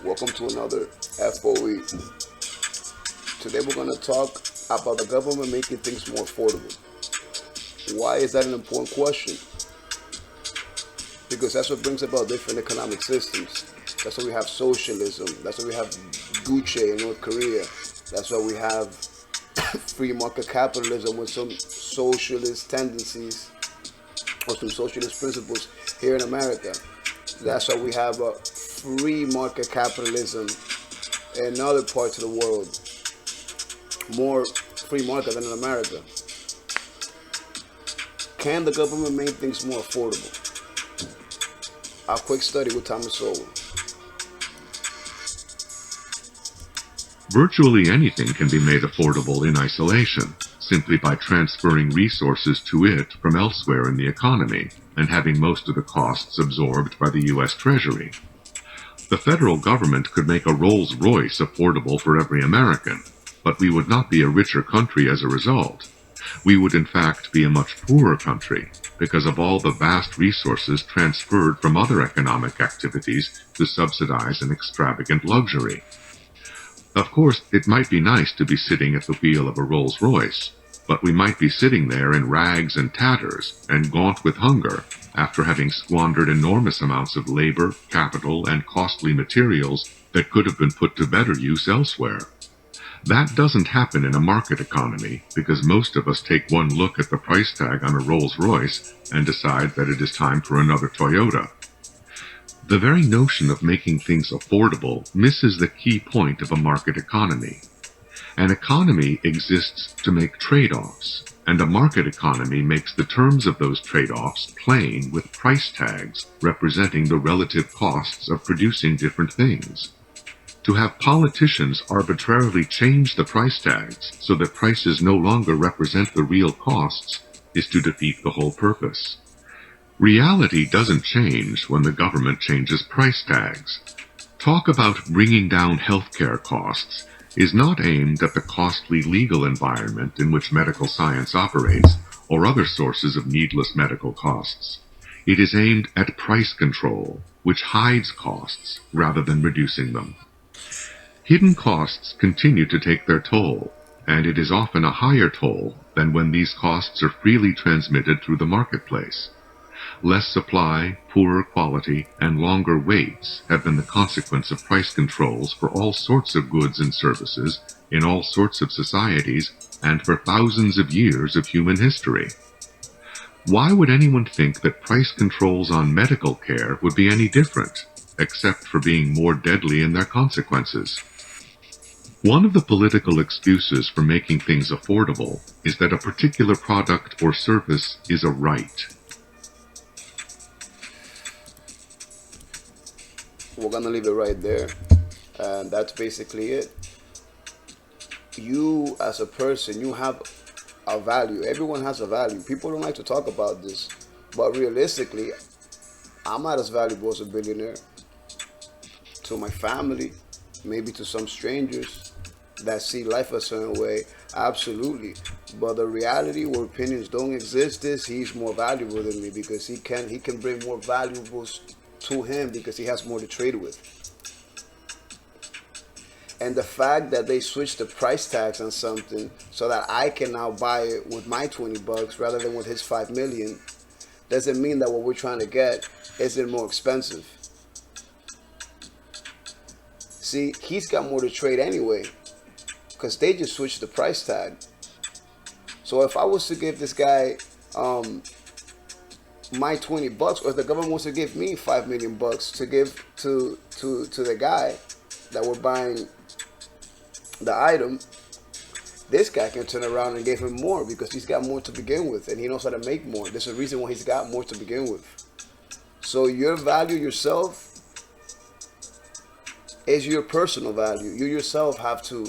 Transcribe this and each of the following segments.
Welcome to another F.O.E. Today we're going to talk about the government making things more affordable. Why is that an important question? Because that's what brings about different economic systems. That's why we have socialism. That's why we have Gucci in North Korea. That's why we have free market capitalism with some socialist tendencies or some socialist principles here in America. That's why we have a free market capitalism in other parts of the world. More free market than in America. Can the government make things more affordable? A quick study with Thomas Sowell. Virtually anything can be made affordable in isolation, simply by transferring resources to it from elsewhere in the economy and having most of the costs absorbed by the U.S. Treasury. The federal government could make a Rolls-Royce affordable for every American, but we would not be a richer country as a result. We would in fact be a much poorer country because of all the vast resources transferred from other economic activities to subsidize an extravagant luxury. Of course, it might be nice to be sitting at the wheel of a Rolls-Royce, but we might be sitting there in rags and tatters and gaunt with hunger after having squandered enormous amounts of labor, capital, and costly materials that could have been put to better use elsewhere. That doesn't happen in a market economy because most of us take one look at the price tag on a Rolls-Royce and decide that it is time for another Toyota. The very notion of making things affordable misses the key point of a market economy. An economy exists to make trade-offs, and a market economy makes the terms of those trade-offs plain with price tags representing the relative costs of producing different things. To have politicians arbitrarily change the price tags so that prices no longer represent the real costs is to defeat the whole purpose. Reality doesn't change when the government changes price tags. Talk about bringing down healthcare costs is not aimed at the costly legal environment in which medical science operates or other sources of needless medical costs. It is aimed at price control, which hides costs rather than reducing them. Hidden costs continue to take their toll, and it is often a higher toll than when these costs are freely transmitted through the marketplace. Less supply, poorer quality, and longer waits have been the consequence of price controls for all sorts of goods and services in all sorts of societies and for thousands of years of human history. Why would anyone think that price controls on medical care would be any different, except for being more deadly in their consequences? One of the political excuses for making things affordable is that a particular product or service is a right. We're gonna leave it right there, and that's basically it. You as a person, you have a value. Everyone has a value. People don't like to talk about this, but realistically, I'm not as valuable as a billionaire to my family, maybe to some strangers that see life a certain way. Absolutely, but the reality where opinions don't exist is he's more valuable than me because he can bring more valuables to him because he has more to trade with. And the fact that they switch the price tags on something so that I can now buy it with my $20 rather than with his 5 million doesn't mean that what we're trying to get isn't more expensive. See, he's got more to trade anyway because they just switched the price tag. So if I was to give this guy my $20, or if the government wants to give me $5 million to give to the guy that we're buying the item, this guy can turn around and give him more because he's got more to begin with and he knows how to make more. There's a reason why he's got more to begin with. So your value yourself is your personal value. You yourself have to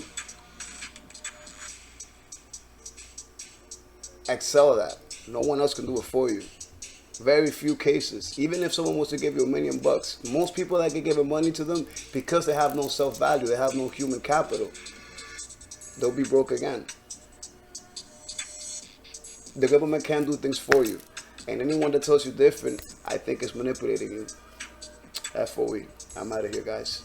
excel that. No one else can do it for you. Very few cases. Even if someone was to give you $1 million, most people that can give money to them, because they have no self-value, they have no human capital, they'll be broke again. The government can do things for you. And anyone that tells you different, I think is manipulating you. F.O.E. I'm out of here, guys.